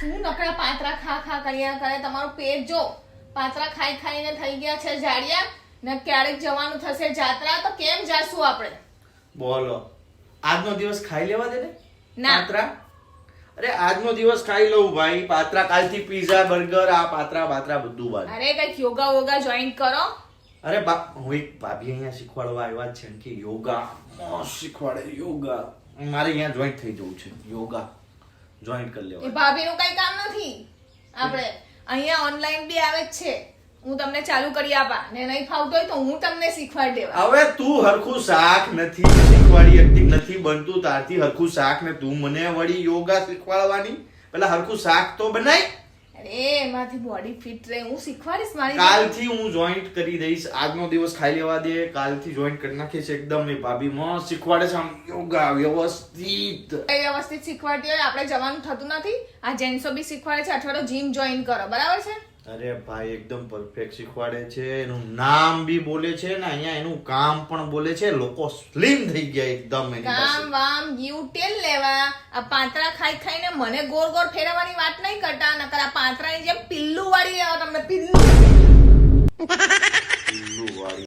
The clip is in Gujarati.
શું નકરા પાતરા ખા કર્યા કરે? તમારું પેટ જો પાતરા ખાઈને થઈ ગયા છે જાડિયા ને. ક્યારેક જવાનું થશે જાત્રા તો કેમ જાશું આપણે? બોલો, આજનો દિવસ ખાઈ લેવા દે ને ના. પાત્રા. અરે આજનો દિવસ ખાઈ લઉં ભાઈ. પાત્રા કાલથી પીઝા બર્ગર આ પાત્રા બાત્રા બધું બાદ. અરે કઈક યોગા વોગા જોઈન કરો. અરે હું એક ભાભી અહીંયા શીખવાડવા આવ્યા છે કે યોગા શીખવાડે. યોગા મારે અહીંયા જોઈન્ટ થઈ જવું છે. યોગા જોઈન્ટ કરી એ લેવા. ભાભીનું કઈ કામ નથી. આપણે અહીંયા ઓનલાઈન બી આવે જ છે. હું તમને ચાલુ કરી આપા ને નહીં ફાવતો હોય તો હું તમને શીખવાડી દેવા. હવે તું હરખું શાક નથી શીખવાડી એકટી નથી બનતું તારથી હરખું શાક ને તું મને વળી યોગા શીખવાડવાની. પેલા હરખું શાક તો બનાય. અરે એમાંથી બોડી ફિટ રહે હું શીખવાડીશ મારી. કાલથી હું જોઈન્ટ કરી દઈશ. આજનો દિવસ ખાઈ લેવા દે. કાલથી જોઈન્ટ કરી નાખીશ એકદમ. ને ભાભી મસ્ત શીખવાડે છે આમ યોગા વ્યવસ્થિત. વ્યવસ્થિત શીખવાડતી હોય આપણે જવાનું થતું નથી. આ જેન્ટ્સો બી શીખવાડે છે અઠવાડિયું જીમ જોઈન કરો બરાબર છે. અરે ભાઈ એકદમ પરફેક્ટ શીખવાડે છે. એનું નામ બી બોલે છે ને અહીંયા એનું કામ પણ બોલે છે. લોકો સ્લિમ થઈ ગયા એકદમ એની પાસે. કામ વામ જીવ તેલ લેવા. આ પાતરા ખાઈને મને ગોળ ગોળ ફેરવવાની વાત નહીં કરતા. નકર આ પાતરાની જેમ પિલ્લું વાળી લેવા તમને પિલ્લું.